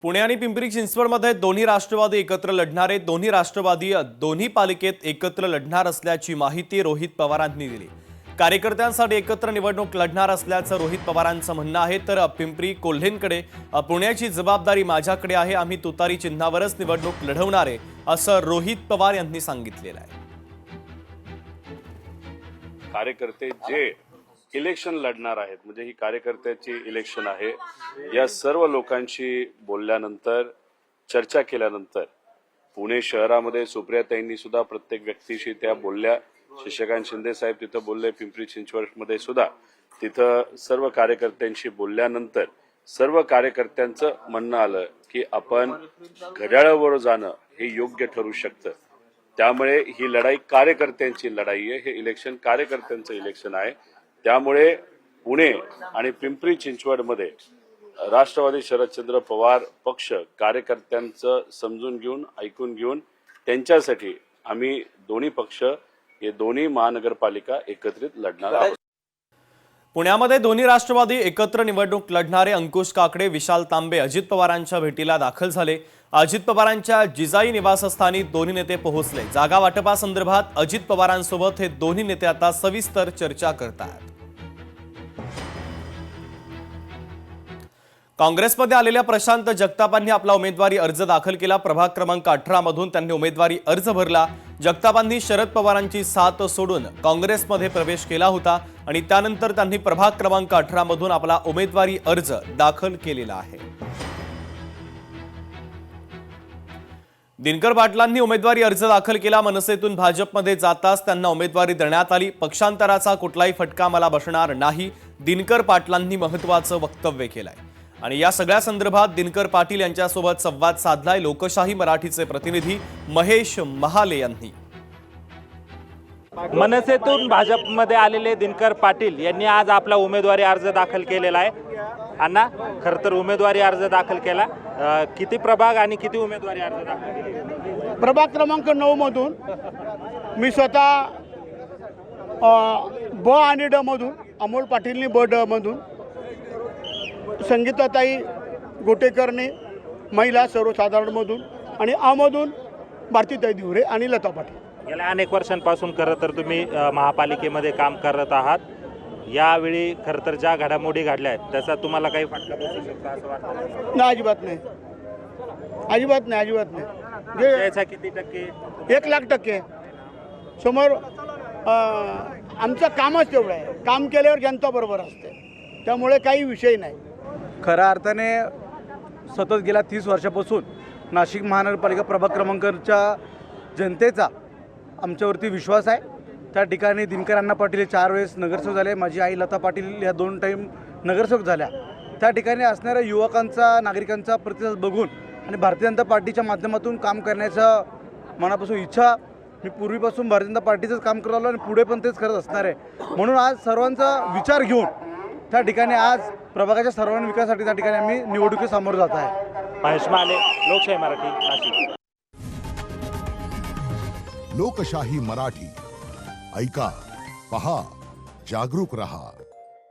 पुणे आणि पिंपरी चिंचवडमध्ये दोन्ही राष्ट्रवादी एकत्र लढणारे दोन्ही राष्ट्रवादी दोन्ही पालिकेत एकत्र लढणार असल्याची माहिती रोहित पवारांनी दिली। कार्यकर्त्यांसाठी एकत्र निवडणूक लढणार असल्याचं रोहित पवारांचं म्हणणं आहे। तर पिंपरी कोल्हेंकडे पुण्याची जबाबदारी माझ्याकडे आहे, आम्ही तुतारी चिन्हावरच निवडणूक लढवणार आहे असं रोहित पवार यांनी सांगितलेलं आहे। कार्यकर्ते जे इलेक्शन लढणार आहेत, म्हणजे ही कार्यकर्त्याची इलेक्शन आहे, या सर्व लोकांशी बोलल्यानंतर चर्चा केल्यानंतर पुणे शहरामध्ये सुप्रियाताईंनी सुद्धा प्रत्येक व्यक्तीशी त्या बोलल्या। शशिकांत शिंदे साहेब तिथं बोलले, पिंपरी चिंचवडमध्ये सुद्धा तिथं सर्व कार्यकर्त्यांशी बोलल्यानंतर सर्व कार्यकर्त्यांचं म्हणणं आलं की आपण घड्याळावर जाणं हे योग्य ठरू शकतं। त्यामुळे ही लढाई कार्यकर्त्यांची लढाई आहे, हे इलेक्शन कार्यकर्त्यांचं इलेक्शन आहे। त्यामुळे पुणे आणि पिंपरी चिंचवडमध्ये राष्ट्रवादी शरदचंद्र पवार पक्ष कार्यकर्त्यांचं समजून घेऊन ऐकून घेऊन त्यांच्यासाठी आम्ही दोन्ही पक्ष हे दोन्ही महानगरपालिका एकत्रित लढणार आहोत। पुण्यामध्ये दोन्ही राष्ट्रवादी एकत्र निवडणूक लढणारे अंकुश काकडे, विशाल तांबे अजित पवारांच्या भेटीला दाखल झाले। अजित पवारांच्या जिजाई निवासस्थानी दोन्ही नेते पोहोचले। जागा वाटपासंदर्भात अजित पवारांसोबत हे दोन्ही नेते आता सविस्तर चर्चा करतात। काँग्रेसमध्ये आलेल्या प्रशांत जगतापांनी आपला उमेदवारी अर्ज दाखल केला। प्रभाग क्रमांक 18 मधून त्यांनी उमेदवारी अर्ज भरला। जगतापांनी शरद पवारांची साथ सोडून काँग्रेसमध्ये प्रवेश केला होता आणि त्यानंतर त्यांनी प्रभाग क्रमांक 18 मधून आपला उमेदवारी अर्ज दाखल केलेला आहे। दिनकर पाटलांनी उमेदवारी अर्ज दाखल केला। मनसेतून भाजपमध्ये जाताच त्यांना उमेदवारी देण्यात आली। पक्षांतराचा कुठलाही फटका मला बसणार नाही, दिनकर पाटलांनी महत्त्वाचं वक्तव्य केलंय आणि या सगळ्या संदर्भात दिनकर पाटील यांच्यासोबत संवाद साधलाय लोकशाही मराठीचे प्रतिनिधी महेश महाले यांनी। मनसेतून भाजपमध्ये आलेले दिनकर पाटील यांनी आज आपला उमेदवारी अर्ज दाखल केलेला आहे। अण्णा, खरं तर उमेदवारी अर्ज दाखल केला, किती प्रभाग आणि किती उमेदवारी अर्ज दाखल केले? प्रभाग क्रमांक 9 मधून मी स्वतः ब आणि ड मधून, अमोल पाटीलनी ब ड मधून, संगीताताई गोटेकरने महिला सर्वसाधारणमधून आणि आमधून भारतीताई दिवरे आणि लता पाटील। गेल्या अनेक वर्षांपासून खरं तर तुम्ही महापालिकेमध्ये काम करत आहात। यावेळी खरं तर ज्या घडामोडी घडल्या आहेत त्याचा तुम्हाला काही फटका बसू शकतो असं वाटतं? नाही, अजिबात नाही, अजिबात नाही, अजिबात नाही। याचा किती टक्के? 1,00,000% समोर आमचं कामच तेवढं आहे। काम केल्यावर जनता बरोबर असते, त्यामुळे काही विषय नाही। खऱ्या अर्थाने सतत गेल्या 30 वर्षापासून नाशिक महानगरपालिका प्रभाग क्रमांकच्या जनतेचा आमच्यावरती विश्वास आहे। त्या ठिकाणी दिनकर अण्णा पाटील 4 वेळेस नगरसेवक झाले, माझी आई लता पाटील या 2 टाईम नगरसेवक झाल्या। त्या ठिकाणी असणाऱ्या युवकांचा, नागरिकांचा प्रतिसाद बघून आणि भारतीय जनता पार्टीच्या माध्यमातून काम करण्याचा मनापासून इच्छा, मी पूर्वीपासून भारतीय जनता पार्टीचंच काम करत आलो आणि पुढे पण तेच करत असणार आहे। म्हणून आज सर्वांचा विचार घेऊन त्या ठिकाणी आज प्रभागाच्या सर्वांगीण विकासासाठी त्या ठिकाणी आम्ही निवडणुकीत सामोरं जात आहे। महेश महाले, लोकशाही मराठी, नाशिक। लोकशाही मराठी, ऐका, पहा, जागरूक रहा।